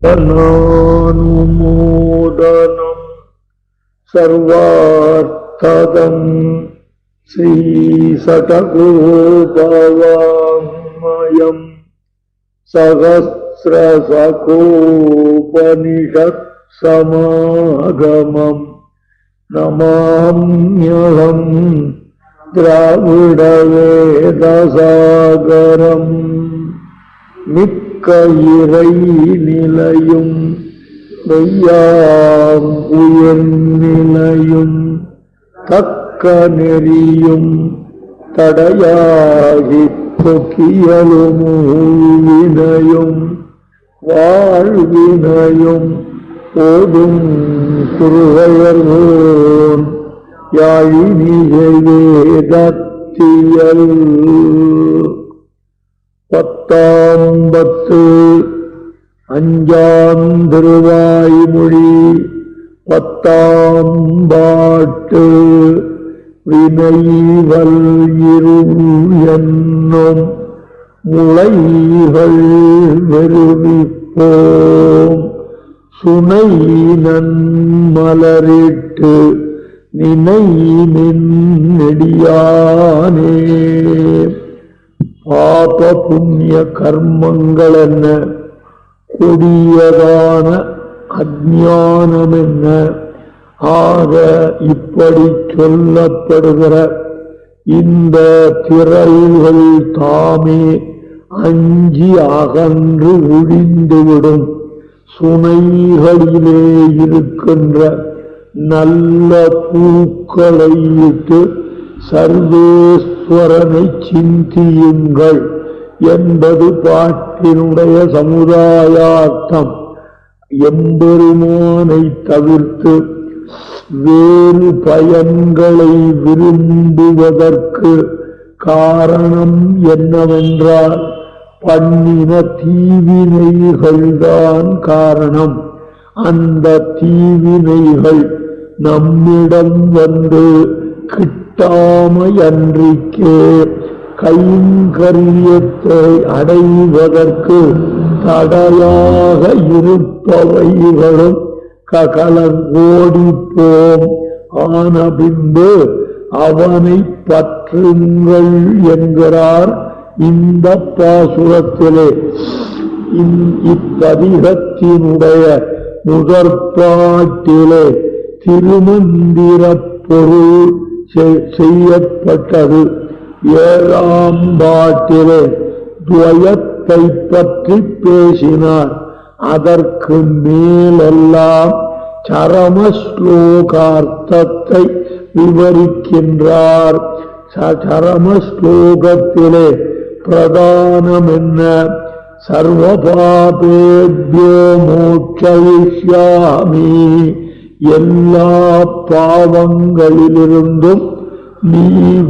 நானுமோதனம் சர்வார்த்ததம் ஸ்ரீ சடகோபவாங்மயம் சகஸ்ரசகோபனிஷத் சமாகமம் நமாம்யஹம் திராவிட வேதசாகரம். மிக்க இறை நிலையும் மெய்யாம் உயர் நிலையும் தக்க நெறியும் தடையாகி தொக்கியலும் வினையும் வாழ்வினையும் போதும் குருகையர்வோன் யாழினிகை வேதத்தியல். 10 5 திருவாய்மொழி 10 பாட்டு. வினைவல் இருள் என்னும் முளைகள் வெறுவிப்போம் சுனை நன்மலரிட்டு நினை நெடியானே. பாப புண்ணிய கர்மங்கள் என்ன, கொடியதான அஞ்ஞானம் என்ன, ஆக இப்படி சொல்லப்படுகிற இந்த திரைகள் தாமே அஞ்சி அகன்று ஒழிந்துவிடும் சுனைகளிலே இருக்கின்ற நல்ல பூக்களை இட்டு சர்வேஸ்வரனை சிந்தியுங்கள் என்பது பாட்டினுடைய சமுதாயார்த்தம். எம்பெருமானை தவிர்த்து வேறு பயன்களை விரும்புவதற்கு காரணம் என்னவென்றால் பண்ணின தீவினைகள்தான் காரணம். அந்த தீவினைகள் நம்மிடம் வந்து கிட்டாமையன்றிக்கே கைங்கரியத்தை அடைவதற்கு தடையாக இருப்பவைகளும் கலங்கோடிப்போம். ஆன பின்பு அவனை பற்றுங்கள் என்கிறார் இந்த பாசுரத்திலே. இப்பதிகத்தினுடைய முதற்பாட்டிலே திருமந்திர பொருள் செய்யப்பட்டது. 7ஆம் பாட்டிலே துவயத்தை பற்றி பேசினார். அதற்கு மேலெல்லாம் சரம ஸ்லோகார்த்தத்தை விவரிக்கின்றார். சரம ஸ்லோகத்திலே பிரதானம் என்ன, சர்வபாபேப்யோ மோட்சயிஷ்யாமி, எல்லா பாவங்களிலிருந்தும் நீ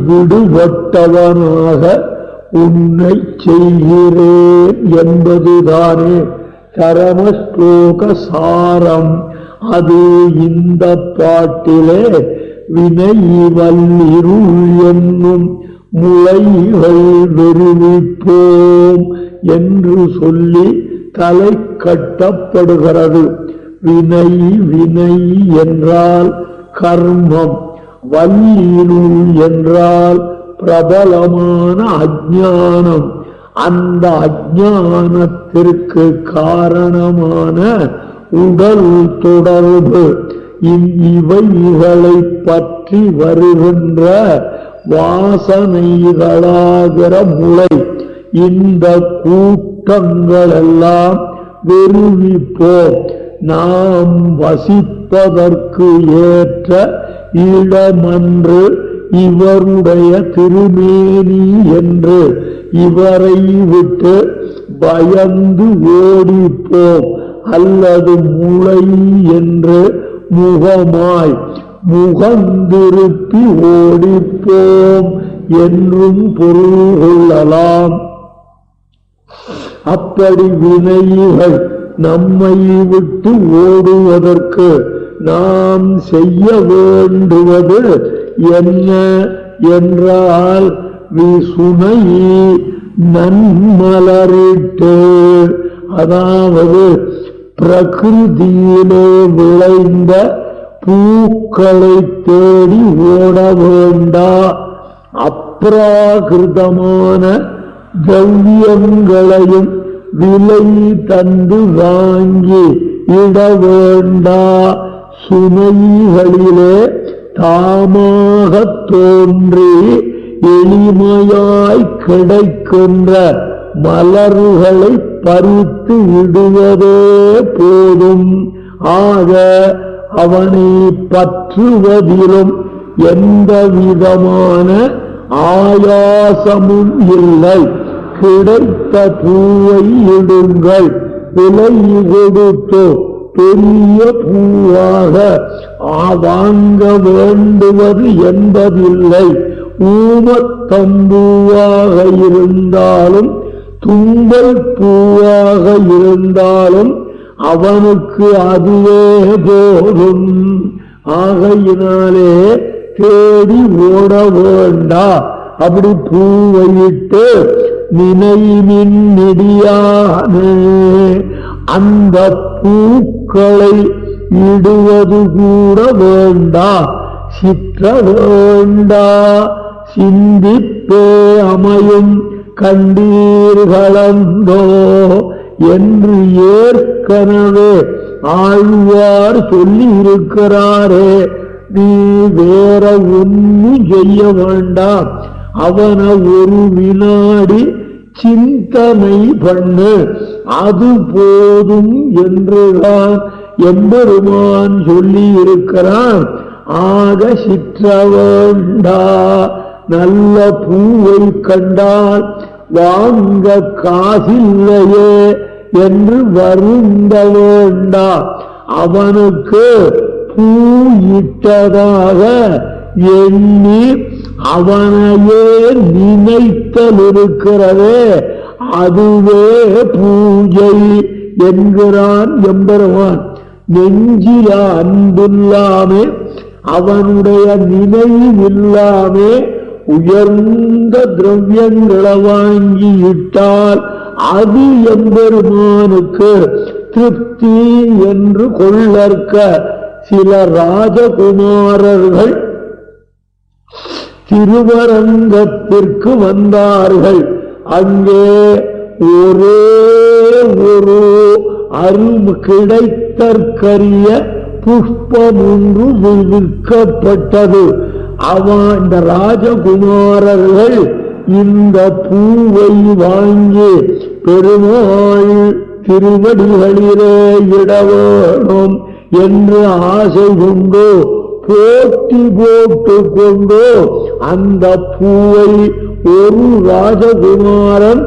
விடுபட்டவனாக உன்னை செய்கிறேன் என்பதுதானே சரமஸ்லோக சாரம். அது இந்த பாட்டிலே வினைவல் இருள் என்னும் முளைகள் வெறுவிப்போம் என்று சொல்லி தலை கட்டப்படுகிறது. வினை வினை என்றால் கர்மம், வல்லிருள் என்றால் பிரபலமான அஞ்ஞானம். அந்த அஞ்ஞானத்திற்கு காரணமான உடல் தொடர்பு இவைகளை பற்றி வருகின்ற வாசனைகளாகிற முளை, இந்த கூட்டங்களெல்லாம் வெறுவிப்போம். நாம் வசிப்பதற்கு ஏற்ற இடமன்று இவருடைய திருமேனி என்று இவரை விட்டு பயந்து ஓடிப்போம். அல்லது முளை என்று முகமாய் முகந்திருப்பி ஓடிப்போம் என்றும் பொருள் கொள்ளலாம். அப்படி வினைகள் நம்மை விட்டு ஓடுவதற்கு நாம் செய்ய வேண்டுவது என்ன என்றால் விசுனை நன்மலரிட்டு, அதாவது பிரகிருதியிலே விளைந்த பூக்களை தேடி ஓட வேண்டா, அப்ராகிருதமான திரவியங்களையும் விலை தந்து வாங்கி இட வேண்டா. சுனைகளிலே தாமாக தோன்றி எளிமையாய் கிடைக்கின்ற மலர்களை பறித்து விடுவதே போதும். ஆக அவனை பற்றுவதிலும் எந்த விதமான ஆயாசமும் இல்லை. கிடைத்த பூவை இடுங்கள், விலை கொடுத்து பெரிய பூவாக வாங்க வேண்டுவது என்பதில்லை. ஊமத்தம்பூவாக இருந்தாலும் தும்பல் பூவாக இருந்தாலும் அவனுக்கு அதுவே போதும். ஆகையினாலே தேடி ஓட வேண்டா. அப்படி பூவையிட்டு நினைமின் நெடியானே, அந்த பூக்களை இடுவது கூட வேண்டா, சிற்ற வேண்டா. சிந்திப்பே அமையும் கண்டீர்களந்தோ என்று ஏற்கனவே ஆழ்வார் சொல்லி இருக்கிறாரே. நீ வேற ஒன்னும் செய்ய வேண்டாம், அவனை ஒரு வினாடி சிந்தனை பண்ணு, அது போதும் என்றுதான் எம்பெருமான் சொல்லி இருக்கிறான். ஆக சிற்ற வேண்டா. நல்ல பூவை கண்டால் வாங்க காசில்லையே என்று வருந்த வேண்டா. அவனுக்கு பூ இட்டதாக எண்ணி அவனையே நினைத்தல் இருக்கிறதே, அதுவே பூஜை என்கிறான் எம்பெருமான். நெஞ்சில அன்பில்லாமே அவனுடைய நினைவில்லாமே உயர்ந்த திரவியங்களை வாங்கி இட்டால் அது எம்பெருமானுக்கு திருப்தி என்று கொள்ளற்க. சில ராஜகுமாரர்கள் திருவரங்கத்திற்கு வந்தார்கள். அங்கே ஒரே ஒரு கிடைத்தற்கரிய புஷ்பம் ஒன்று விற்கப்பட்டது. இந்த ராஜகுமாரர்கள் இந்த பூவை வாங்கி பெருமாள் திருவடிகளிலே இட வேணும் என்று ஆசை கொண்டு போட்டி போட்டு கொண்டு அந்த பூவை ஒரு ராஜகுமாரன்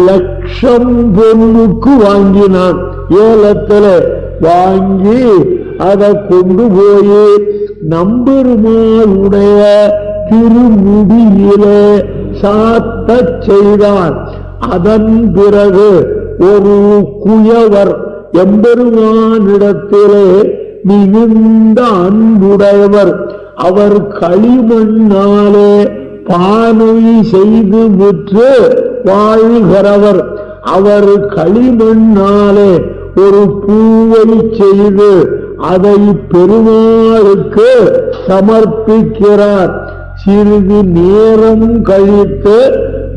1,00,000 பொன்னுக்கு வாங்கினான். ஏலத்தில் வாங்கி அதை கொண்டு போய் நம்பெருமாளுடைய திருமுடியிலே சாத்த செய்தான். அதன் பிறகு ஒரு குயவர் எம்பெருமானிடத்திலே மிகுந்த அன்புடையவர், அவர் களிமண்ணாலே பானை செய்து விற்று வாழ்கிறவர். அவர் களிமண்ணாலே ஒரு பூவை செய்து அதை பெருமாளுக்கு சமர்ப்பிக்கிறார். சிறிது நேரம் கழித்து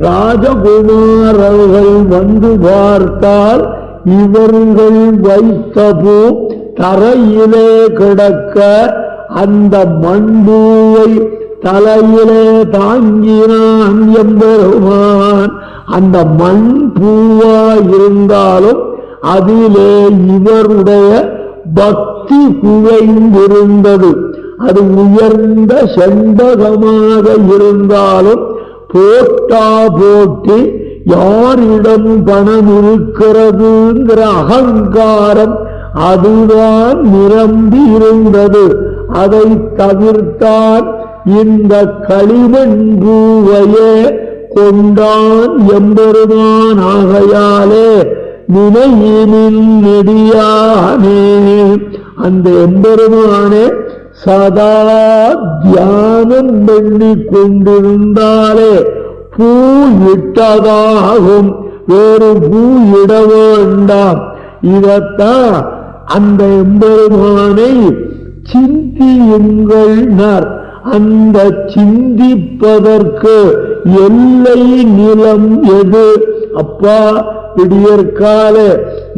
ராஜகுமாரர்கள் வந்து பார்த்தால் இவர்கள் வைத்த பூ தரையிலே கிடக்க அந்த மண்பூவை தலையிலே தாங்கினான் எம்பெருமான். அந்த மண் பூவாயிருந்தாலும் அதிலே இவருடைய பக்தி குழைந்திருந்தது. அது உயர்ந்த செண்பகமாக இருந்தாலும் போட்டா போட்டி யாரிடம் பணம் இருக்கிறதுங்கிற அகங்காரம் அதுதான் நிரம்பி இருந்தது. அதை தவிர்த்தான் இந்த களிமண் பூவையே கொண்டான் எம்பெருமான். ஆகையாலே நினையினில் நெடியானே, அந்த எம்பெருமானே சதா தியானம் பண்ணி கொண்டிருந்தாலே பூ இட்டதாகும், வேறு பூ இட வேண்டாம். இதத்தான் அந்த எம்பெருமானை சிந்தியுங்கள். அந்த சிந்திப்பதற்கு எல்லை நிலம் எது? அப்பா, விடியற்கால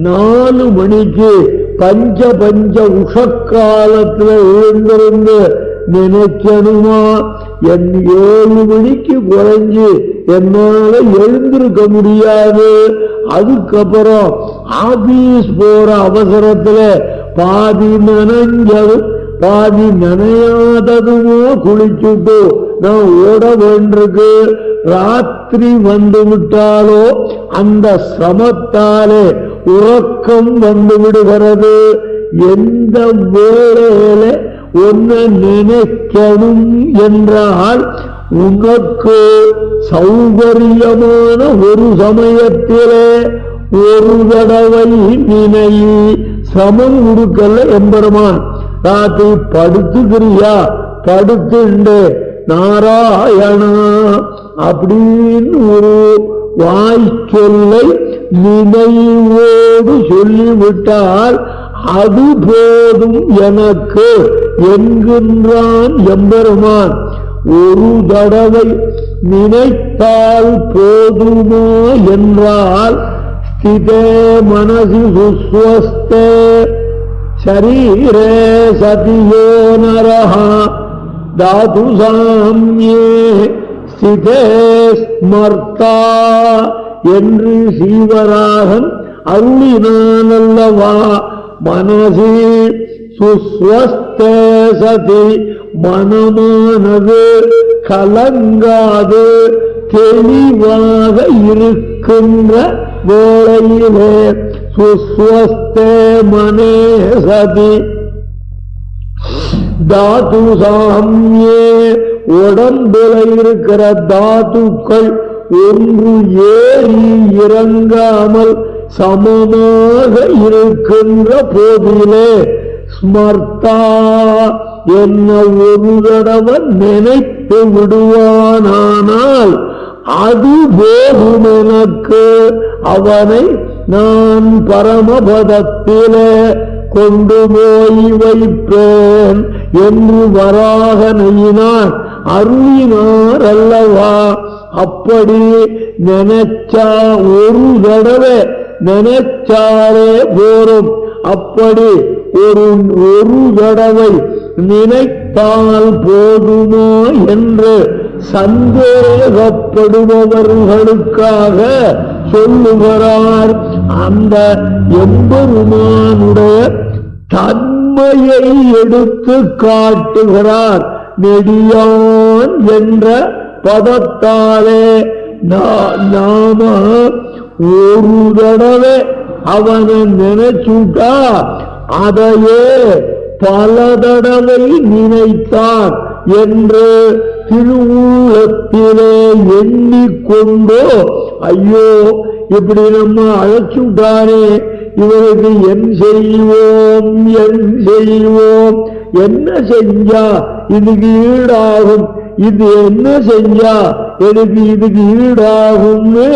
4 மணிக்கு பஞ்ச உஷக்காலத்துல எழுந்திருந்து நினைக்கணுமா? 7 மணிக்கு குறைஞ்சு என்னால எழுந்திருக்க முடியாது. அதுக்கப்புறம் ஆபீஸ் போற அவசரத்துல பாதி நனைஞ்சது பாதி நனையாததுமோ குளிச்சுட்டு நான் ஓட வேண்டிருக்கு. ராத்திரி வந்து விட்டாலோ அந்த சிரமத்தாலே உறக்கம் வந்து விடுகிறது. எந்த வேளையில ஒன்ன நினைக்கணும் என்றால் உனக்கு சௌகரியமான ஒரு சமயத்திலே ஒரு தடவை நினை. சிரமம் கொடுக்கல எம்பெருமான். ராத்திரி படுத்துக்கிறியா? படுத்துண்டு நாராயணா அப்படின்னு ஒரு வாய்ச்சொல்லை நினைவோடு சொல்லிவிட்டால் அது போதும் எனக்கு என்கின்றான் எம்பெருமான். ஒரு தடவை நினைத்தால் போதுமோ என்றால் ஸ்திதே மனசி சுஸ்வஸ்தே சரீரே சதியோ நரஹா தாது சாம்யே ஸ்திதே ஸ்மர்த்தா என்று சீவராகன் அருளினானல்லவா. மனசி சுஸ்வஸ்தே சதி மனமானது கலங்காது தெளிவாக இருக்கின்ற வேளையிலே சுஸ்வஸ்தே மனே சதி தாது சாம்யே உடம்புல இருக்கிற தாதுக்கள் ஒன்று ஏறி இறங்காமல் சமமாக இருக்கின்ற போதிலே ஸ்மர்த்தா என்ன ஒரு தடவை நினைத்து விடுவானால் அது போகும் எனக்கு. அவனை நான் பரமபதத்திலே கொண்டு போய் வைப்பேன் என்று வராகனையினான் அருளினார் அல்லவா. அப்படி நினைச்சா ஒரு தடவை நினைச்சாலே போரும். அப்படி ஒரு தடவை நினைத்தால் போதுமோ என்று சந்தேகப்படுபவர்களுக்காக சொல்லுகிறார். அந்த எம்பெருமானுடைய தன்மையை எடுத்து காட்டுகிறார். நெடியான் என்ற பதத்தாலே நாம ஒரு தடவை அவனை நினைச்சுட்டா அதையே பல தடவை நினைத்தான் என்று திருவுள்ளத்திலே எண்ணிக்கொண்டோ ஐயோ இப்படி நம்ம அழைச்சுட்டானே, இவருக்கு என் செய்வோம் என்ன செஞ்சா இதுக்கு ஈடாகும், இது என்ன செஞ்சா எனக்கு இதுக்கு ஈடாகும்னு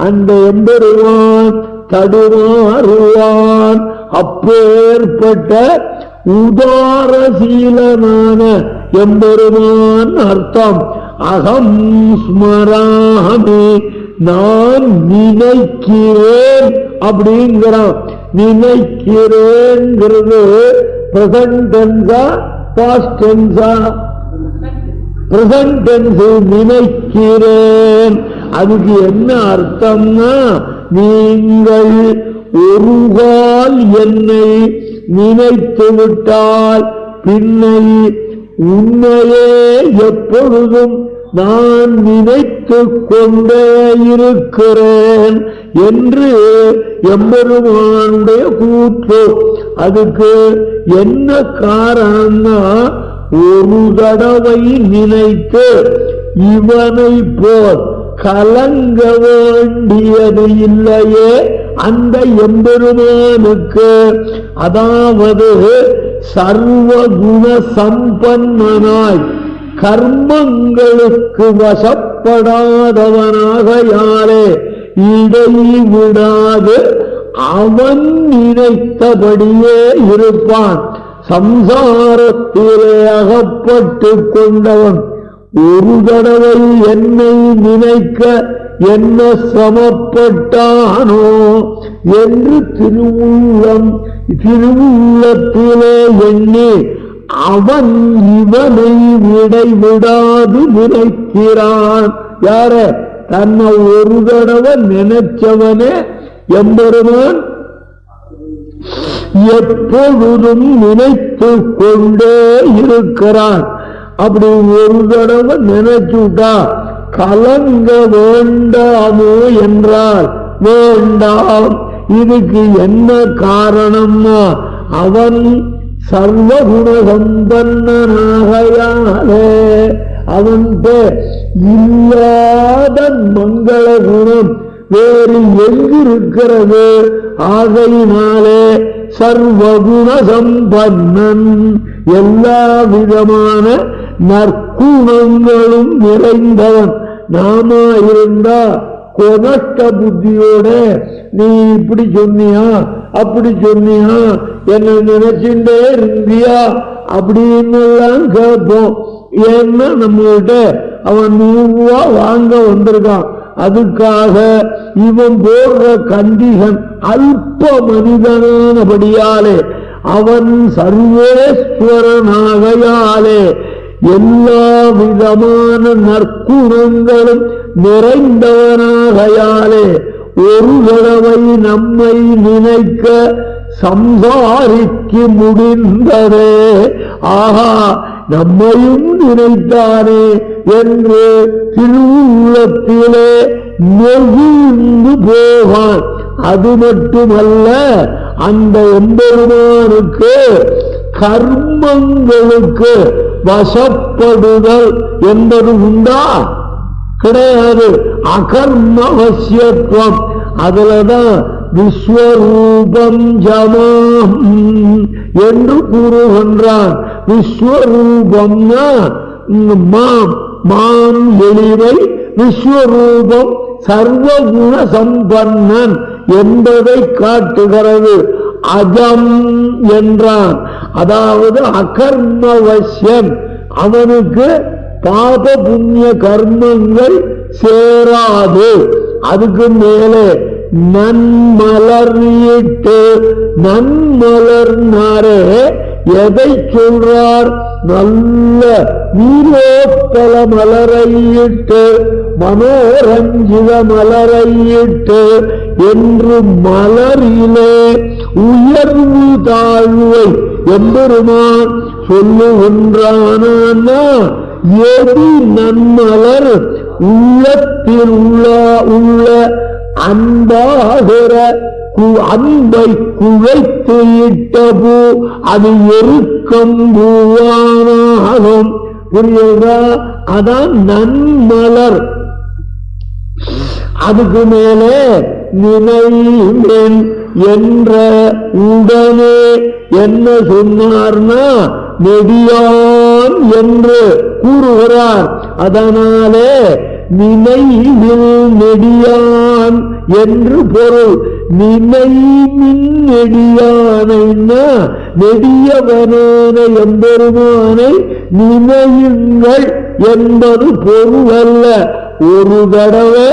அந்த எம்பெருமான் தடுமாறுவான். அப்பேற்பட்ட உதாரசீலனான எம்பெருமான் அர்த்தம். அகம் ஸ்மராமி, நான் நினைக்கிறேன் அப்படிங்கிறான். நினைக்கிறேங்கிறது பிரசன்ட் டென்ஸா பாஸ்ட் டென்ஸா? Present tense. நினைக்கிறேன் அதுக்கு என்ன அர்த்தம்னா, நீங்கள் ஒரு கால் என்னை நினைத்து விட்டால் பின்னை உன்னையே எப்பொழுதும் நான் நினைத்து கொண்டே இருக்கிறேன் என்று எம்பெருமானுடைய கூற்று. அதுக்கு என்ன காரணம்னா, ஒரு தடவை நினைத்து இவனை போல் கலங்க வேண்டியது இல்லையே அந்த எம்பெருமானுக்கு. அதாவது சர்வகுண சம்பன்னனாய் கர்மங்களுக்கு வசப்படாதவனாக யாரே இடைவிடாது அவன் நினைத்தபடியே இருப்பான். சம்சாரத்திலே அகப்பட்டு கொண்டவன் ஒரு தடவை என்னை நினைக்க என்ன சிரமப்பட்டானோ என்று திருவுள்ளத்திலே எண்ணி அவன் இவனை விடைவிடாது நினைக்கிறான். யார? தன்னை ஒரு தடவை நினைச்சவனே எம்பெருமான் எப்பொழுதும் நினைத்து கொண்டே இருக்கிறான். அப்படி ஒரு தடவை நினைச்சுட்டா கலங்க வேண்டாமோ என்றால் வேண்டாம். இதுக்கு என்ன காரணம்னா அவன் சர்வகுண சம்பன்னனாகையாலே அவன்கிட்ட இல்லாத மங்கள குணம் வேறு எங்கிருக்கிறது? ஆகையினாலே சர்வகுண சம்பன்னன், எல்லா விதமான நற்குணங்களும் நிறைந்தவன். நாம இருந்தா கொனட்ட புத்தியோட நீ இப்படி சொன்னியா அப்படி சொன்னியா என்ன நினைச்சுட்டே இருந்தியா அப்படின்னு எல்லாம் கேட்போம். ஏன்னா நம்மகிட்ட அவன் 100 ரூபா வாங்க வந்திருக்கான். அதுக்காக இவன் போடுற கண்டிஷன் அல்ப மனிதனானபடியாலே அவன் சர்வேஸ்வரனாகையாலே எல்லா விதமான நற்குணங்களும் நிறைந்தவனாகையாலே ஒரு தடவை நம்மை நினைக்க சம்சாரிக்கு முடிந்ததே. ஆஹா, நம்மையும் நினைத்தானே என்று திருவுள்ளத்திலே நெகிழ்ந்து போவான். அது மட்டுமல்ல, அந்த எம்பெருமானுக்கு கர்மங்களுக்கு வசப்படுதல் என்பது உண்டா? கிடையாது. அகர்மவசியத்துவம். அதுலதான் விஸ்வரூபம் ஜமாம் என்று கூறுகின்றான். விஸ்வரூபம்னா மாம், மாம் எளிமை, விஸ்வரூபம் சர்வகுண சம்பன்னன் என்பதை காட்டுகிறது. அஜம் என்றான். அதாவது அகர்மவசியன், அவனுக்கு பாப புண்ணிய கர்மங்கள் சேராது. அதுக்கு மேலே நன்மலர்யிட்டு, நன்மலர்னாரே எதை சொல்றார்? நல்ல நீலோத்பல மலரையிட்டு, மனோரஞ்சித மலரையிட்டு என்று மலரிலே உயர்வு தாழ்வை எம்பெருமான் சொல்லுகின்றானா? எது நன்மலர்? உள்ளத்தில் உள்ள அன்பாகிற அன்பை குழைத்து இட்ட பூ, அது எருக்கம் பூவானாகும். புரியுதா? அதான் நன்மலர். அதுக்கு மேலே நினைவேன் என்ற உடனே என்ன சொன்னார்னா நெடியான் என்று கூறுகிறார். அதனாலே நினைவில் நெடியான் என்று பொருள். நினைவின் நெடியானைன்னா நெடியவனான எம்பெருமானை நினையுங்கள் என்பது பொருள் அல்ல. ஒரு தடவை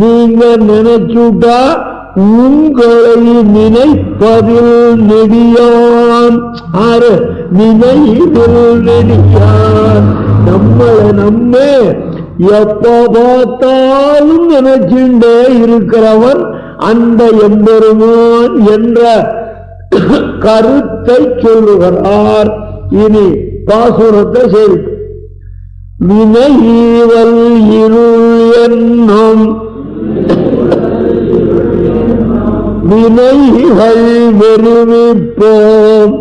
நீங்க நினைச்சுட்டா உங்களை நினைப்பதில் நெடியான். ஆறு நினைவில் நெடியான். நம்ம எப்ப பார்த்தாலும் நினைச்சுட்டே இருக்கிறவன் அந்த எம்பெருமான் என்ற கருத்தை சொல்லுகிறார். இனி பாசுரத்தை சேர்த்து வினைவல் இருள் என்னும் வினைகள் வெறுவிப்போம்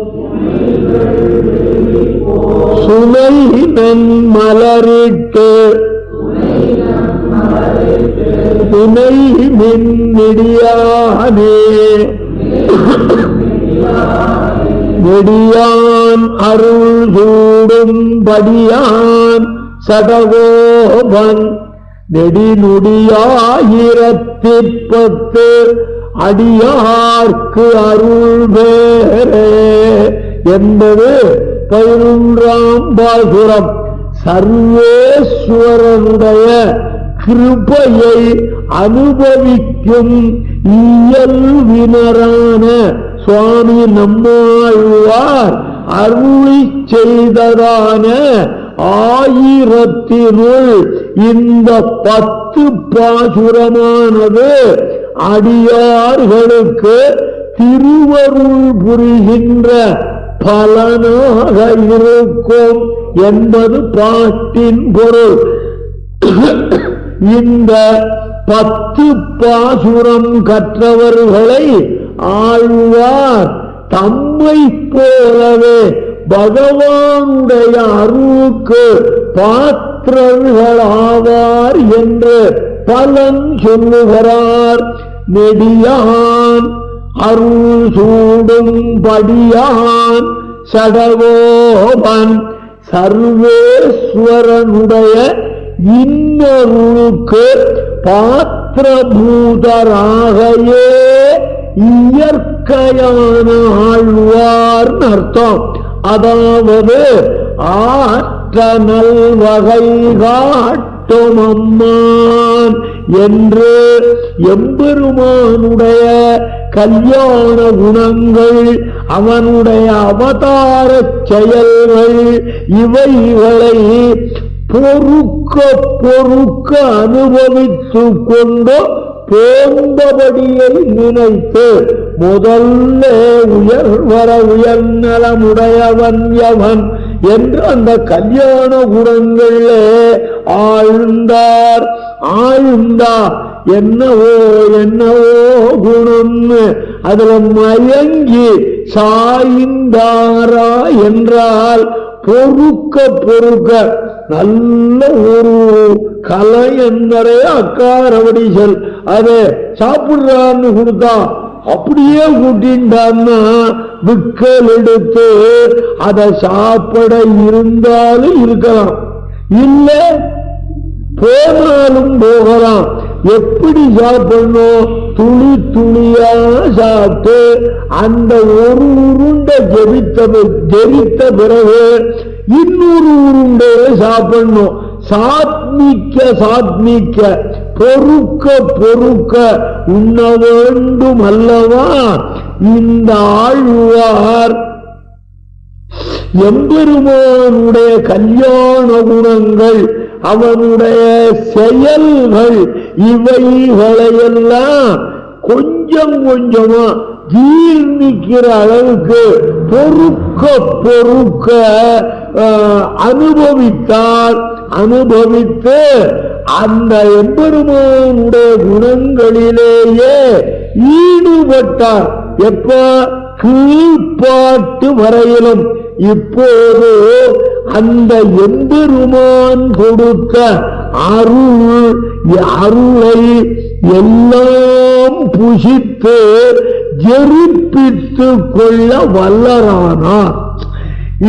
சுனை மலரிட்டு துணை மின்னிடியானே நெடியான் அருள் சூடும் படியான் சடகோபன் நெடிநுடியாயிரத்திற்பத்து அடியார்க்கு அருள் வேறே என்பது 11ஆம் பாசுரம். சர்வேஸ்வரனுடைய கிருபையை அனுபவிக்கும் இயல்வினரான சுவாமி நம்மாழ்வார் அருளி செய்ததான 1000னுள் இந்த 10 பாசுரமானது அடியார்களுக்கு திருவருள் புரிகின்ற பலனாக இருக்கும் என்பது பாட்டின் பொருள். இந்த 10 பாசுரம் கற்றவர்களை ஆழ்வார் தம்மை போலவே பகவானுடைய அருளுக்கு பாத்திரர்களாவார் என்று பலன் சொல்லுகிறார். நெடியான் அருள் சூடும் படியான் சடகோபன் சர்வேஸ்வரனுடைய இன்னொருளுக்கு பாத்திரபூதராகையே இயற்கையான ஆழ்வார் அர்த்தம். அதாவது ஆற்றனல் வகை காட்டும் அம்மான் என்று எம்பெருமானுடைய கல்யாண குணங்கள், அவனுடைய அவதார செயல்கள் இவைகளை பொறுக்க பொறுக்க அனுபவித்துக் கொண்டு போந்தபடியை நினைத்து முதல்ல உயர்வர உயர்நலமுடையவன் எவன் என்று அந்த கல்யாண குணங்களே ஆழ்ந்தார். ஆழ்ந்தா என்னவோ என்னவோ குணம்னு அதுல மயங்கி சாய்ந்தாரா என்றால் பொறுக்க பொறுக்க நல்ல ஒரு கலை என்பதே அக்காரவடி சொல். அதை சாப்பிடுறான்னு கொடுத்தா அப்படியே கூட்டின்டான்னா விக்கல் எடுத்து அதை சாப்பிட இருந்தாலும் இருக்கலாம், இல்ல போனாலும் போகலாம். எப்படி சாப்பிடணும்? துளி துளியா சாப்பிட்டு அந்த ஒரு உருண்டை ஜெரித்த பிறகு இன்னொரு உருண்டையை சாப்பிடணும். சாத்மிக்க பொறுக்க பொறுக்க உண்ண வேண்டும் அல்லவா? இந்த ஆழ்வார் எம்பெருமானுடைய கல்யாண குணங்கள், அவனுடைய செயல்கள் இவைகளையெல்லாம் கொஞ்சம் கொஞ்சமா ஜீர்ணிக்கிற அளவுக்கு பொறுக்க பொறுக்க அனுபவித்தார். அனுபவித்து அந்த எம்பெருமானுடைய குணங்களிலேயே ஈடுபட்டார். எப்ப? கீழ்பாட்டு வரையிலும். இப்போது அந்த எம்பெருமான் கொடுத்த அருளை எல்லாம் புசித்து ஜெரிப்பித்துக் கொள்ள வல்லரானார்.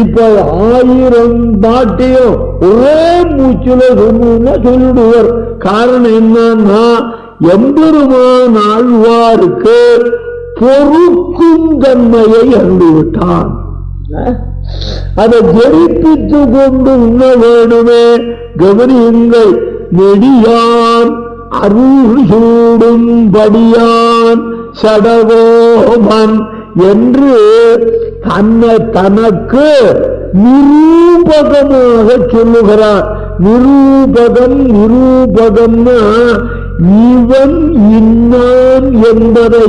இப்ப 1000 பாட்டையும் ஒரே மூச்சுல சொன்னா சொல்லிடுவார். காரணம் என்னன்னா எம்பெருமான் ஆழ்வாருக்கு பொறுக்கும் தன்மையை அருளிவிட்டான். அதை ஜெரிப்பித்துக் கொண்டு உண்ண வேணுமே. கவனியுங்கள். நெடியான் அருள் சூடும் படியான் சடகோபன் என்று தன்னை தனக்கு நிரூபகமாக சொல்லுகிறார். நிரூபகம்னா இவன் இன்னான் என்பதை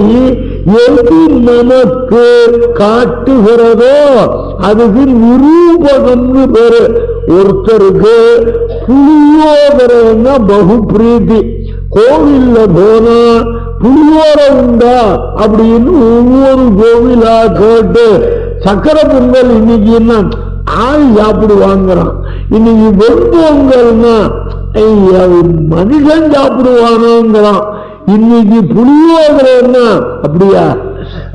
எது நமக்கு காட்டுகிறதோ அதுக்கு நிரூபகம்னு பேரு. ஒருத்தருக்கு புளியோதரைன்னா பகு பிரீதி. கோவில்ல போனா புளியோரை உண்டா அப்படின்னு ஒவ்வொரு கோவிலா கேட்டு சக்கரை பொங்கல் இன்னைக்கு என்ன ஆள் சாப்பிடுவாங்கிறான். இன்னைக்கு வெண்பொங்கல்னா மனுஷன் சாப்பிடுவானோங்கிறான். இன்னைக்கு புளியோதரைன்னா அப்படியா?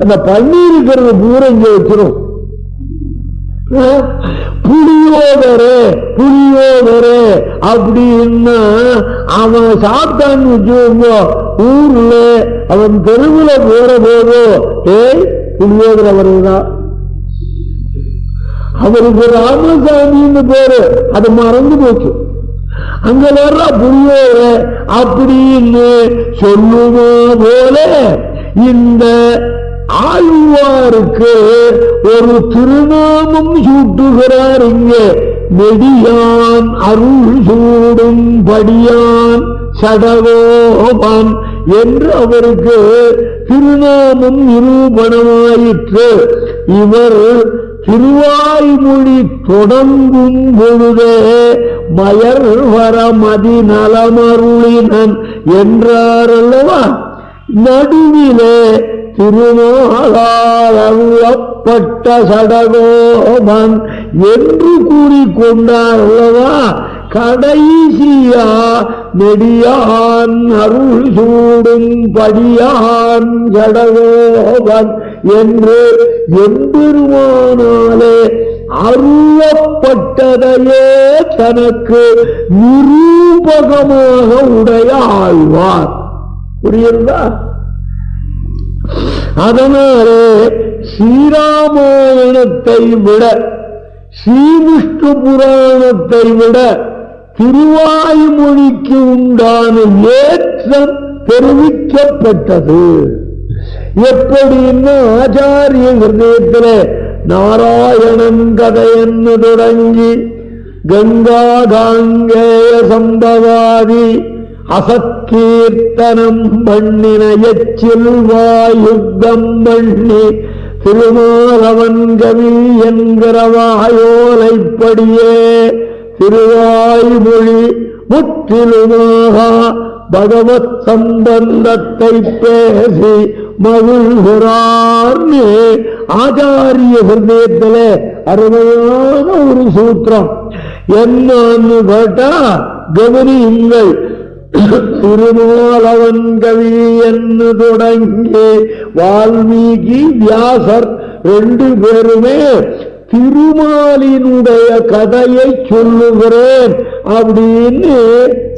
அந்த பன்னீர் இருக்கிறது பூரா இங்க வச்சிரும். புளியோதரே புளியோதரே அப்படின்னு அவன் சாப்பிட்டான்னு வச்சுக்கோங்க, ஊர்ல அவன் தெருவில் போற போதோ புளியோதரை வருதுதான். அவருக்கு ராமசாமின்னு பேரு, அது மறந்து போச்சு. அங்க வர்ற புளியோதரை அப்படின்னு சொல்லுவோ போல இந்த ஆழ்வாருக்கு ஒரு திருநாமம் சூட்டுகிறார். இங்கே நெடியான் அருள் சூடும் படியான் சடகோபான் என்று அவருக்கு திருநாமம் நிரூபணமாயிற்று. இவர் திருவாய்மொழி தொடங்கும் பொழுதே மயர் வர மதி நலமருளினன் என்றார் அல்லவா. நடுவிலே திருமாலாளப்பட்ட சடகோபன் என்று கூறிக்கொண்டார் அல்லவா. கடைசியா நெடியான் அருள் சூடும் படியான் சடகோபன் என்று எம்பெருமானாலே அருளப்பட்டதையே தனக்கு நிரூபகமாக உடைய ஆழ்வார். புரியுதா? அதனாலே ஸ்ரீராமாயணத்தை விட ஸ்ரீவிஷ்ணு புராணத்தை விட திருவாய்மொழிக்கு உண்டான ஏற்றம் தெரிவிக்கப்பட்டது. எப்படின்னு ஆச்சாரிய ஹிருதயத்தில் நாராயணன் கதையன்னு தொடங்கி கங்கா காங்கேய சம்பவாதி அசத்கீர்த்தனம் பண்ணின எச்சில் வாயுத்தம் பண்ணி திருமாலவன் கவி என்கிற வாயோலைப்படியே திருவாய்மொழி முற்றிலுமாக பகவத் சம்பந்தத்தை பேசி மகிழ்கிறார். ஆச்சாரிய ஹிருதயத்தில் அருமையான ஒரு சூத்திரம் என்னன்னு கேட்டா கவனியுங்கள். திருமாலவன் கவி என்று தொடங்கி வால்மீகி வியாசர் ரெண்டு பேருமே திருமாலினுடைய கதையை சொல்லுகிறேன் அப்படின்னு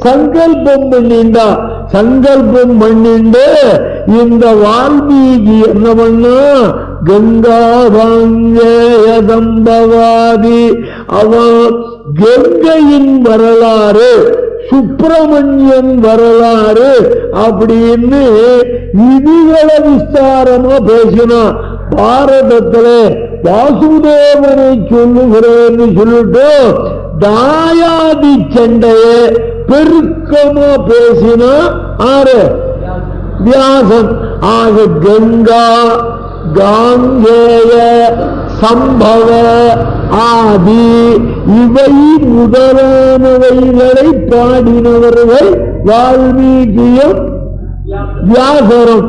சங்கல்பம் பண்ணிண்டா. சங்கல்பம் பண்ணிண்டு இந்த வால்மீகி என்ன பண்ணா, கங்கா வாங்கேய சம்பவாதி அவன் கங்கையின் வரலாறு சுப்பிரமணியன் வரலாறு அப்படின்னு விதிகளை விஸ்தாரமா பேசினான். பாரதத்தில் வாசுதேவனை சொல்லுகிறேன்னு சொல்லிட்டு தாயாதி சண்டைய பெருக்கமா பேசினா ஆறு வியாசன். ஆக கங்கா காங்கேய சம்பவ ஆதி இவை முதலானவைகளை பாடினவர்கள் வால்மீகியும் வியாசரும்.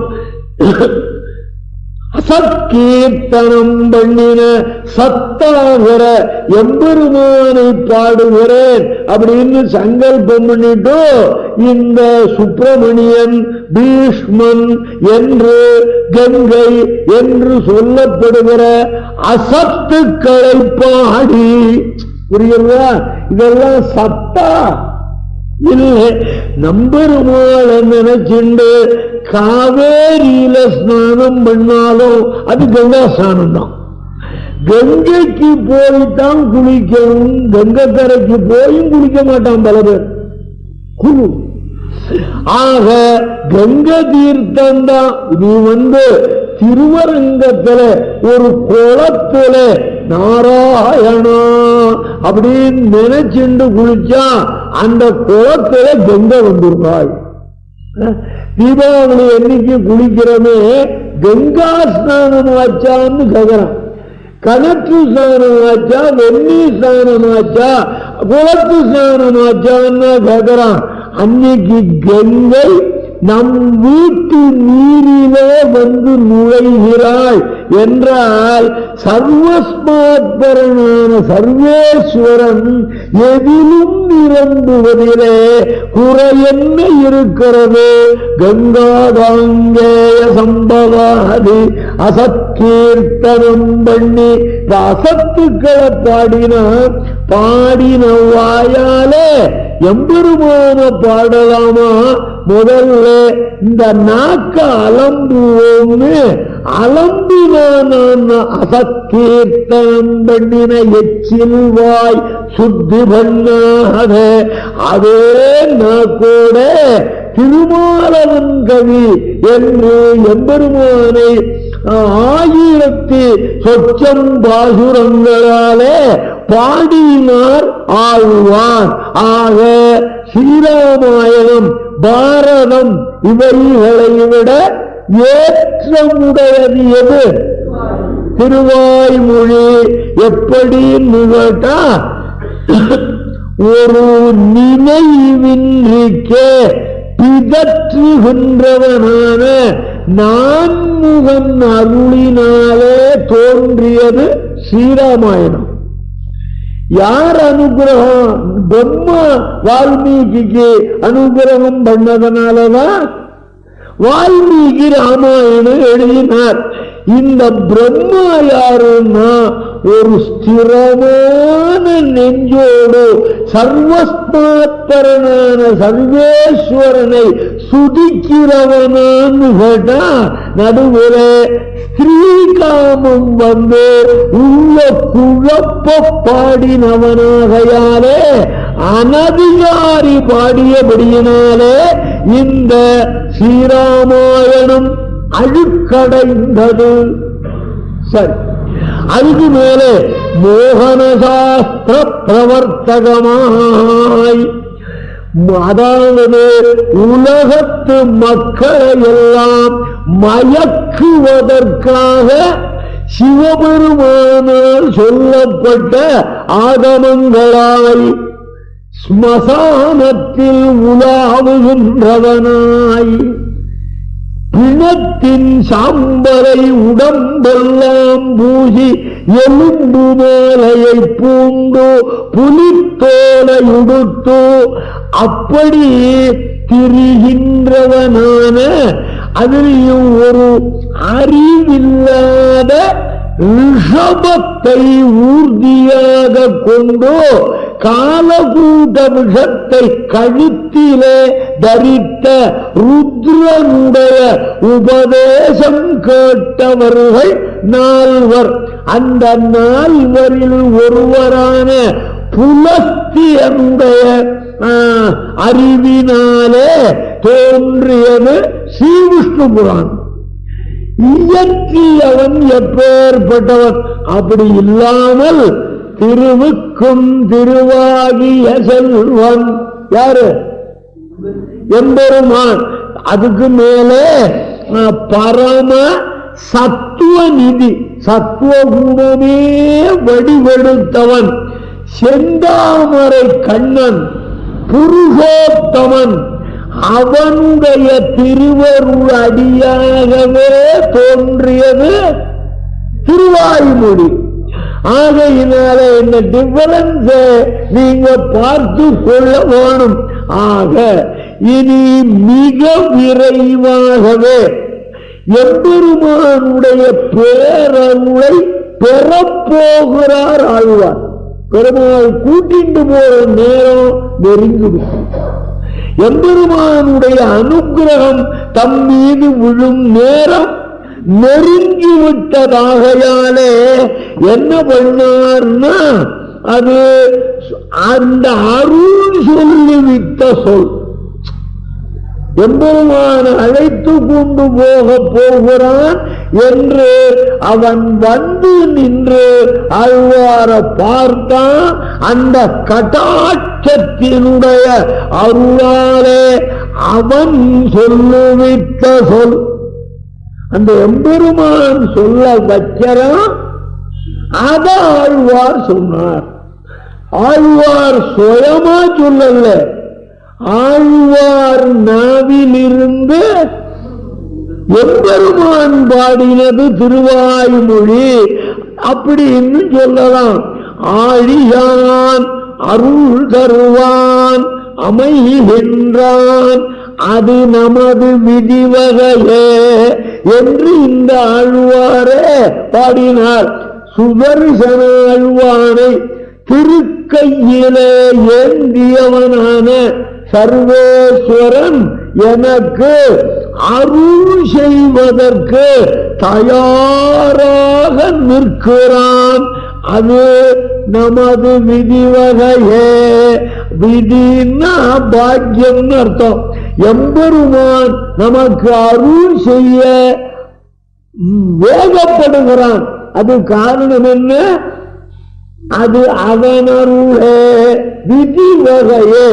அசத்கீர்த்தனம் பண்ணின சத்தாகிற எம்பெருமானை பாடுகிறேன் அப்படின்னு சங்கல்பம் பண்ணிட்டு இந்த சுப்பிரமணியன் பீஷ்மன் என்று கங்கை என்று சொல்லப்படுகிற அசத்துக்களை பாடி. புரியுதா? இதெல்லாம் சத்தா இல்லை. நம்பெருமாளை நினைச்சுண்டு காவேரியில ஸ்நானம் பண்ணாலும் அது கங்கா ஸ்நானம் தான். கங்கைக்கு போய்தான் குளிக்கணும். கங்கக்கரைக்கு போயும் குளிக்க மாட்டான் பல பேர். குழு ஆக கங்க தீர்த்தம் தான். இது திருவரங்கத்துல ஒரு குளத்துல நாராயணா அப்படின்னு நினைச்சுண்டு குளிச்சா அந்த குளத்துல கங்கை வந்துருவாள். தீபாவளி என்னைக்கு குளிக்கிறோமே கங்கா ஸ்நானம் ஆச்சான்னு கேட்கிறான். கணக்கு ஸ்நானம் ஆச்சா, வெண்ணி ஸ்நானம் ஆச்சா, குளத்து ஸ்நானம் ஆச்சான்னு கேட்கிறான். அன்னைக்கு கங்கை நம் வீட்டு நீரிலே வந்து நுழைகிறாள் என்றால் சர்வஸ்மாத்பரனான சர்வேஸ்வரன் எதிலும் நிரம்புவதிலே குறை என்ன இருக்கிறது? கங்காதாங்கேய சம்பவாதி அசத்கீர்த்தனம் பண்ணி அசத்துக்களை பாடின வாயாலே எம்பெருமான பாடலாமா? முதல்ல இந்த நாக்க அலம்புவோம்னு அலம்பினான் அசத்கீர்த்தனம் பண்ணின எச்சில் வாய் சுத்தி பண்ணாத அதே நாக்கோட திருமாலவன் கவி என்று எம்பெருமானை 1000 சொச்சம் பாசுரங்களாலே பாடினார் ஆழ்வார். ஆக ஸ்ரீராமாயணம் பாரதம் இவைகளை விட ஏற்றமுடையது எது? திருவாய்மொழி. எப்படி கேட்டா ஒரு நினைவின்றிக்கே பிதற்றுகின்றவனான நான்முகன் அருளினாலே தோன்றியது ஸ்ரீராமாயணம். யார் அனுகிரகம்? பிரம்மா வால்மீகிக்கு அனுகிரகம் பண்ணதனாலதான் வால்மீகி ராமாயணம் எழுதினார். இந்த பிரம்மா யாருன்னா ஒரு ஸ்திரமான நெஞ்சோடு சர்வஸ்மாத்பரனான சர்வேஸ்வரனை சுதிக்கிறவனான்னு கேட்டா நடுவில் ஸ்ரீகாமம் வந்து உள்ள குழப்ப பாடினவனாகையாலே அனதிகாரி பாடியபடியினாலே இந்த ஸ்ரீராமாயணம் அழுக்கடைந்தது. சரி, அதுக்கு மேலே மோகனசாஸ்திர பிரவர்த்தகமாய், அதாவது உலகத்து மக்களை எல்லாம் மயக்குவதற்காக சிவபெருமானால் சொல்லப்பட்ட ஆகமங்களாய் ஸ்மசானத்தில் உலாவுகின்றவனாய் பிணத்தின் சாம்பலை உடம்பெல்லாம் பூசி எலும்பு மாலையை பூண்டு புலித்தோலை உடுத்து அப்படி திரிகின்றவனான அதிலையும் ஒரு அறிவில்லாத ரிஷபத்தை ஊர்தியாக கொண்டு காலகூட விஷத்தை கழுத்திலே தரித்த ருத்ரனுடைய உபதேசம் கேட்டவர்கள் 4. அந்த 4வரில் ஒருவரான புலஸ்தியனுடைய அறிவினாலே தோன்றியது ஸ்ரீவிஷ்ணு புராணம். இயற்றியவன் எப்பேற்பட்டவன்? அப்படி இல்லாமல் திருவுக்கும் திருவாகிய செல்வன் யாரு? எம்பெருமான். அதுக்கு மேலே பரம சத்துவ நிதி, சத்துவ குணமே வடிவெடுத்தவன், செந்தாமரை கண்ணன், புருஷோத்தமன், அவனுடைய திருவருள் அடியாகவே தோன்றியது திருவாய்மொழி. ஆகையினால என்ன டிஃபரன்ஸ் நீங்க பார்த்து கொள்ள வேணும். ஆக இனி மிக விரைவாகவே எம்பெருமானுடைய பேரருளை பெறப்போகிறார் ஆழ்வார். பெருமாள் கூட்டிட்டு போற நேரம் நெருங்குது. எம்பெருமானுடைய அனுகிரகம் தம் மீது விழும் நேரம் நெருங்கிவிட்டதாகையாலே என்ன பண்ணார்னா அது அந்த அருள் சொல்லிவிட்ட சொல். எம்பெருமான அழைத்து கொண்டு போகிறான் என்று அவன் வந்து நின்று ஆழ்வார பார்த்தான். அந்த கட்டாட்சத்தினுடைய அருளாலே அவன் சொல்லுவித்த சொல். அந்த எம்பெருமான் சொல்ல வைக்கிறான், அத ஆழ்வார் சொன்னார். ஆழ்வார் சுயமா சொல்லல, ஆழ்வார் நாவிலிருந்து எம்பெருமான் பாடினது திருவாய்மொழி. அப்படி இன்னும் சொல்லலாம். ஆழியான் அருள் தருவான் அமைகின்றான் அது நமது விதிவகையே என்று இந்த ஆழ்வாரே பாடினார். சுதர்சன ஆழ்வானை திருக்கையிலே ஏந்தியவனான சர்வேஸ்வரன் எனக்கு அருள் செய்வதற்கு தயாராக நிற்கிறான். அது நமது விதிவகையே. விதின்னா பாக்கியம் அர்த்தம். எம்பெருமான் நமக்கு அருள் செய்ய வேகப்படுகிறான். அது காரணம் என்ன? அது அவன் அருளே, விதி வகையே.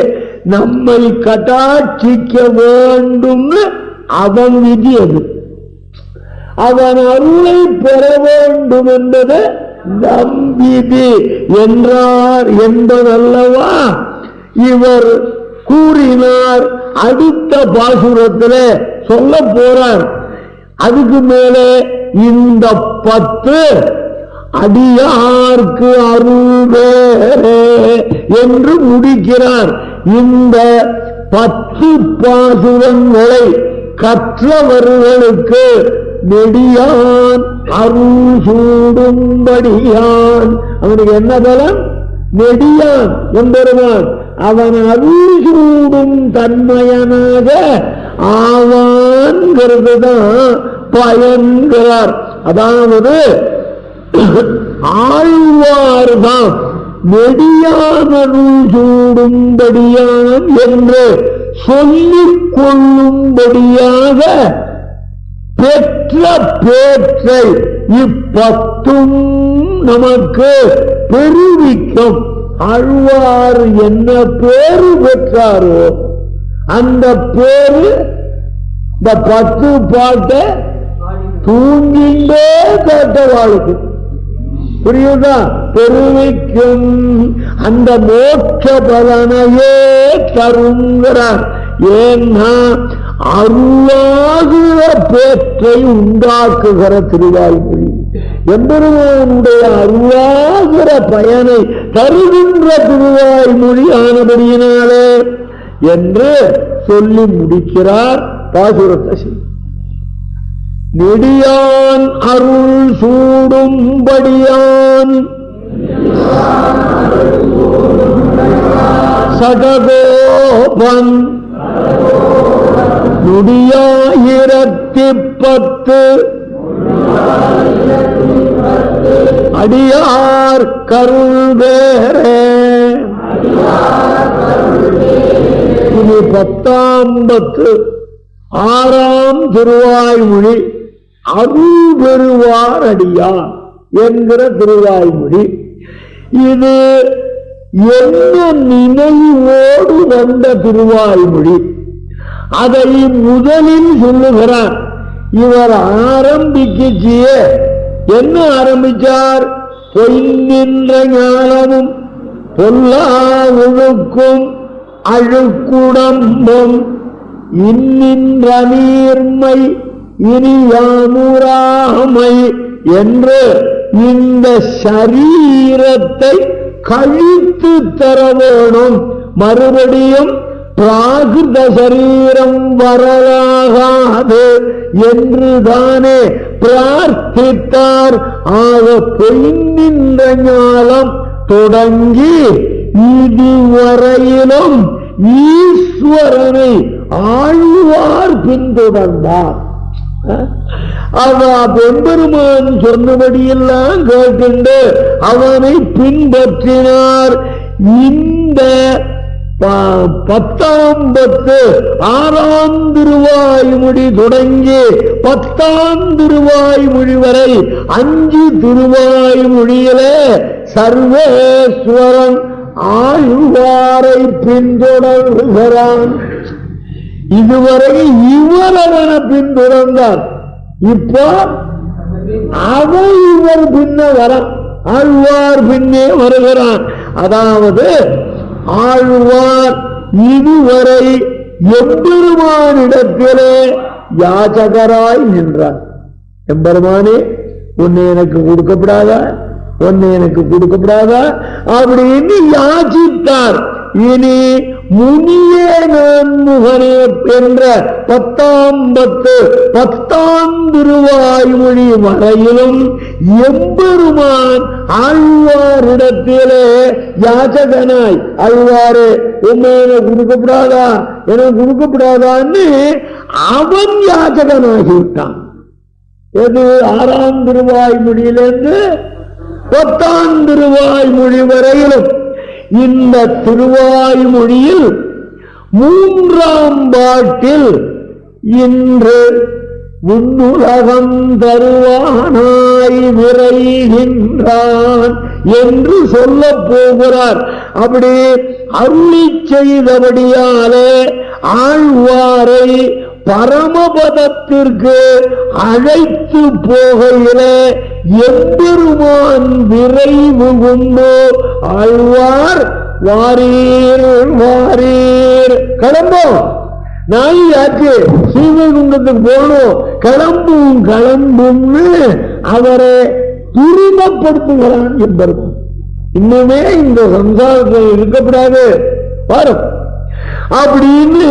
நம்மை கட்டாட்சிக்க வேண்டும்னு அவன் விதி. அது அவன் அருளை பெற வேண்டும் என்பது நம் விதி என்றார் என்பதல்லவா இவர் கூறினார். அடுத்த பாசுரத்தில் சொல்ல போறார். அதுக்கு மேலே இந்த 10 அடியார்க்கு அருளே என்று முடிக்கிறார். இந்த 10 பாசுரங்களை கற்றவர்களுக்கு நெடியான் அருள் சூடும்படியான். அவனுக்கு என்ன பலம்? நெடியான் எம்பெருமான் அவன் அருள் சூடும் தன்மையனாக ஆவான்கிறது தான் பயன்கிறார். அதாவது ஆழ்வார்தான் நெடியான் அருள் சூடும்படியான் என்று சொல்லிக் கொள்ளும்படியாக பெற்ற பேற்றை இப்பத்தும் நமக்கு பெருவிக்கும். ஆழ்வார் என்ன பேரு பெற்றாரோ அந்த பேரு இந்த 10 பாட்டை தூங்கிண்டே கேட்டவாளுக்கு புரியுதா? பெருவிக்கும். அந்த மோட்ச பலனையே தருங்கிறார். ஏன்னா அருளாகிற பேற்றை உண்டாக்குகிற திருவாய்மொழி எம்பெருமானுடைய அருளாகிற பயனை தருகின்ற திருவாய்மொழி ஆனபடியினாலே என்று சொல்லி முடிக்கிறார் பாசுரத்தை. நெடியான் அருள் சூடும்படியான் சடகோபன் நுடியாயிரத்தி 10 அடியார் கருள் வேறே. இனி 10ஆம் திருவாய்மொழி அருள் பெறுவார் அடியார் என்கிற திருவாய்மொழி. இது என்ன நினைவோடு வந்த திருவாய்மொழி அதை முதலில் சொல்லுகிறார். இவர் ஆரம்பிக்கிச்சியே என்ன ஆரம்பிச்சார்? பொய்நின்ற ஞானமும் பொல்லா ஒழுக்கும் அழுக்குடம்பும் இன்னின்ற நீர்மை இனியாமுறாமை என்று இந்த சரீரத்தை கழித்து தர வேணும். மறுபடியும் பிராகிருத சரீரம் வரலாகாது என்றுதானே பிரார்த்தித்தார். ஆக பொய்நின்ற ஞானம் தொடங்கி இதுவரையிலும் ஈஸ்வரனை ஆழ்வார் பின்தொடர்ந்தார். பெருமான் சொன்னபடியெல்லாம் கேட்டு அவனை பின்பற்றினார். இந்த 10ஆம் 6ஆம் திருவாய்மொழி தொடங்கி 10ஆம் திருவாய்மொழி வரை 5 திருவாய்மொழியிலே சர்வேஸ்வரன் ஆழ்வாரை பின்தொடர்கிறான். இதுவரை இவர் அவனை பின்தொடர்ந்தார். இப்போ அவன் இவர் பின்ன வர ஆழ்வார் பின்னே வருகிறான். அதாவது ஆழ்வார் இதுவரை எம்பெருமானிடத்திலே யாச்சகராய் நின்றார். எம்பெருமானே, உன்னை எனக்கு கொடுக்கப்படாதா, உன்னை எனக்கு கொடுக்கப்படாதா அப்படின்னு யாச்சித்தார். இனி முனியே நான் முகனே என்ற 10 திருவாய்மொழி வரையிலும் எம்பெருமான் ஆழ்வாரிடத்திலே யாச்சகனாய், ஆழ்வாரே உண்மை எனக்கு கொடுக்கப்படாதா, எனக்கு கொடுக்கப்படாதான்னு அவன் யாச்சகனாகிவிட்டான். எது 6ஆம் திருவாய்மொழியிலிருந்து 10ஆம் திருவாய்மொழி வரையிலும். இந்த திருவாய்மொழியில் 3ஆம் பாட்டில் இன்று விண்ணுலகம் தருவானாய் விரைகின்றான் என்று சொல்ல போகிறார். அப்படி அருளி செய்தபடியாலே ஆழ்வாரை பரமபதத்திற்கு அழைத்து போகையிலே எம்பெருமான் விரைவு கொண்டு ஆழ்வார் வாரீர் வாரீர் கிளம்போம், நாயாச்சு ஸ்ரீவைகுண்டத்துக்கு போகணும், கிளம்பும் கிளம்பும்னு அவரை துரிதப்படுத்துகிறான் எம்பெருமான். இன்னுமே இந்த சம்சாரத்தில் இருக்கப்படாது வரும் அப்படின்னு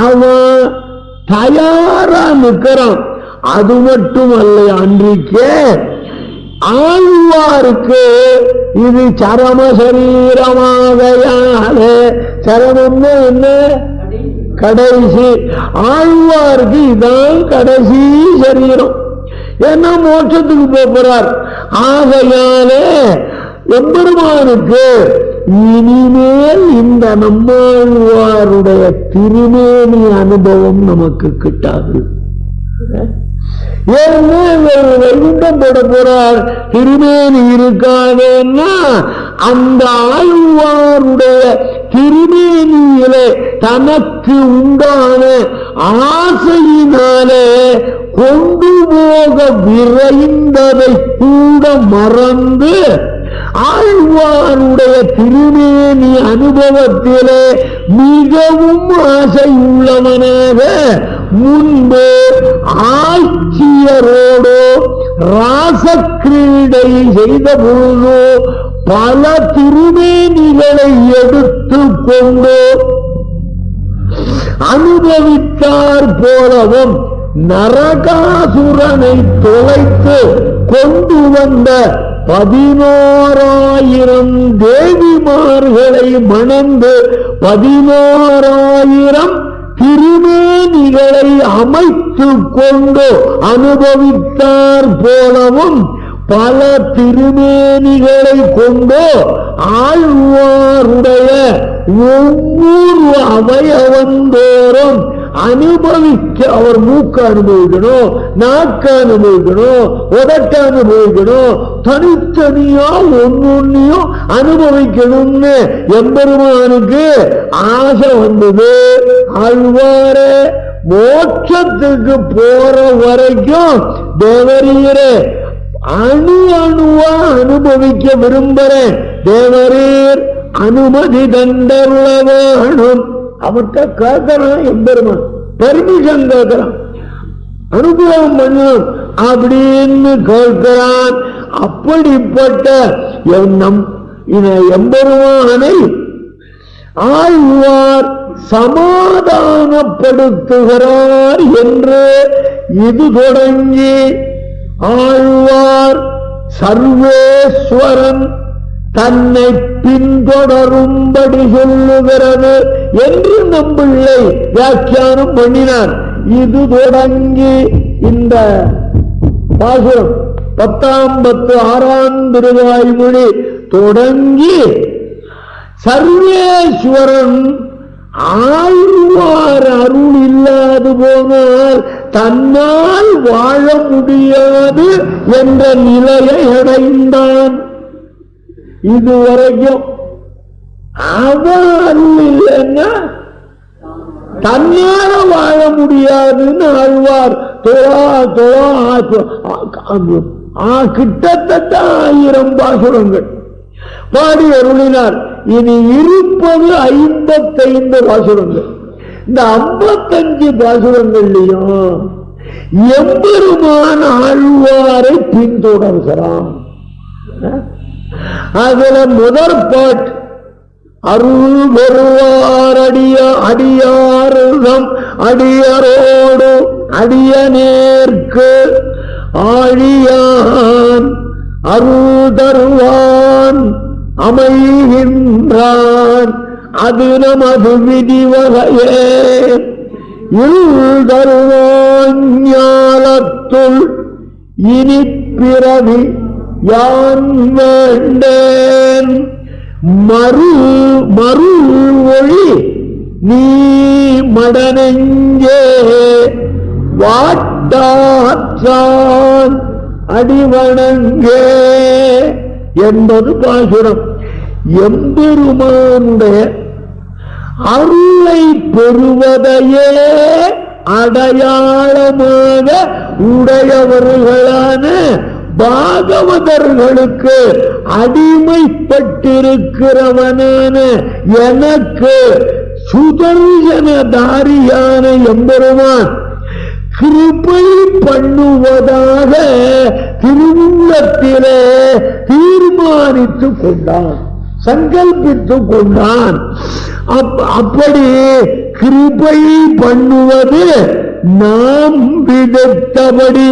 அவன் தயாரா நிற்கிறான். அது மட்டுமல்ல, அன்றைக்கே ஆழ்வாருக்கு இது சரம சரீரமாக, சரமம்னா என்ன, கடைசி. ஆழ்வாருக்கு இதான் கடைசி சரீரம். ஏன்னா மோட்சத்துக்கு போகிறார். ஆகையாலே எம்பெருமானுக்கு இனிமேல் இந்த நம்மாழ்வாருடைய திருமேனி அனுபவம் நமக்கு கிட்டாது. ஏன்னா வைகுண்டம் போட போறார், திருமேனி இருக்காதுன்னா அந்த ஆழ்வாருடைய திருமேனியிலே தனக்கு உண்டான ஆசையினாலே கொண்டு போக விரைந்ததை கூட மறந்து ஆழ்வாருடைய திருமேனி அனுபவத்திலே மிகவும் ஆசை உள்ளவனாக முன்பு ஆட்சியரோடு ராசக்கிரீடை செய்த பொழுது பல திருமேனிகளை எடுத்து கொண்டு அனுபவித்தார் போலவும் நரகாசுரனை தொலைத்து கொண்டு வந்த 11,000 தேவிமார்களை மணந்து 11,000 திருமேனிகளை அமைத்து கொண்டு அனுபவித்தார் போலவும் பல திருமேனிகளை கொண்டு ஆழ்வாருடைய ஒவ்வொரு அவயவந்தோறும் அனுபவிக்க, அவர் மூக்க அனுபவிக்கணும், நாக்கு அனுபவிக்கணும், உதட்ட அனுபவிக்கணும், தனித்தனியா ஒன்னொன்னையும் அனுபவிக்கணும்னு எம்பெருமானுக்கு ஆசை வந்தது. ஆழ்வாரே மோட்சத்துக்கு போற வரைக்கும் தேவரீரே அணு அணுவா அனுபவிக்க விரும்புறேன், தேவரீர் அனுமதி தந்தருளவேணும். அவர்கிட்ட கேட்கிறான் எம்பெருமான், பெர்மிஷன் கேட்கிறான், அனுகிரகம் பண்ணணும் அப்படின்னு கேட்கிறான். அப்படிப்பட்ட எம்பெருமானை ஆழ்வார் சமாதானப்படுத்துகிறார் என்று இது தொடங்கி ஆழ்வார் சர்வேஸ்வரன் தன்னை பின்தொடரும்படி சொல்லுகிறது என்று நம்பிள்ளை வியாக்கியானம் பண்ணினார். இது தொடங்கி இந்த பாசுரம் 10ஆம் 6ஆம் திருவாய்மொழி தொடங்கி சர்வேஸ்வரன் ஆழ்வார் அருள் இல்லாது போனால் தன்னால் வாழ முடியாது என்ற நிலையை அடைந்தான். இதுவரைக்கும் அவன் அருள் இல்லைன்னா தன்னால வாழ முடியாதுன்னு ஆழ்வார் கிட்டத்தட்ட 1000 பாசுரங்கள் பாடி அருளினார். இனி இருப்பது 55 பாசுரங்கள். இந்த 55 பாசுரங்கள்லையும் எம்பெருமான் ஆழ்வாரை பின்தொடர்கிறான். அதுல முதற் பாட்டு அருள் பெறுவார் அடியார்தம் அடியரோடு அடியநேர்க்கு ஆழியான் அருள் தருவான் அமைகின்றான் அது நமது விதிவகையே தருவான் ஞாலத்துள் இனி பிறவி யான் வேண்டேன் மருள் ஒளி நீ மடனெஞ்சே வாட்டாற்றான் அடிவணங்கே என்பது பாசுரம். எம்பெருமானுடைய அருளை பெறுவதையே அடையாளமாக உடையவர்களான பாகவதர்களுக்கு அடிமைப்பட்டிருக்கிறவனான எனக்கு சுதர்சனதாரியான எம்பெருமான் கிருபை பண்ணுவதாக திருவுள்ளத்திலே தீர்மானித்துக் கொண்டான், சங்கல்பித்துக் கொண்டான். அப்படி கிருபை பண்ணுவது நாம் விதத்தபடி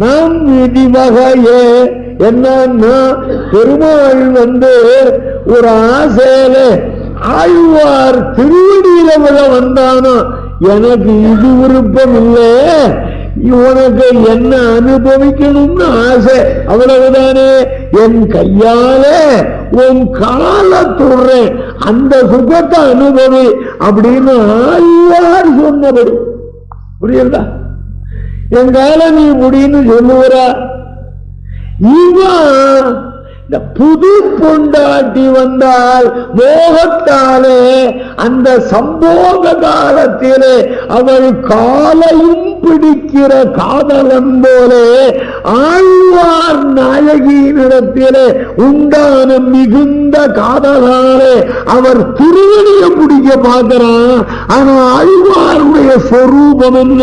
நாம் விதிவகையே. என்னன்னா பெருமாள் ஒரு ஆசையில ஆழ்வார் திருவடியில விட வந்தானோ, எனக்கு இது விருப்பம் இல்லை, உனக்கு என்ன அனுபவிக்கணும்னு ஆசை, அவ்வளவுதானே, என் கையாலே உன் கால துறேன், அந்த சுகத்தை அனுபவி அப்படின்னு ஆழ்வார் சொன்னபடி. புரியுதா? என் கால நீ முடின்னு சொல்லுவரா? இவன் இந்த புது பொண்டாட்டி வந்தால் மோகத்தாலே அந்த சம்போக காலத்திலே அவள் காலையும் பிடிக்கிற காதலன் போலே ஆழ்வார் நாயகியினிடத்திலே உண்டான மிகுந்த காதலாலே அவர் திருவடியை பிடிக்க பார்க்கிறான். ஆனா ஆழ்வாருடைய சொரூபம் என்ன?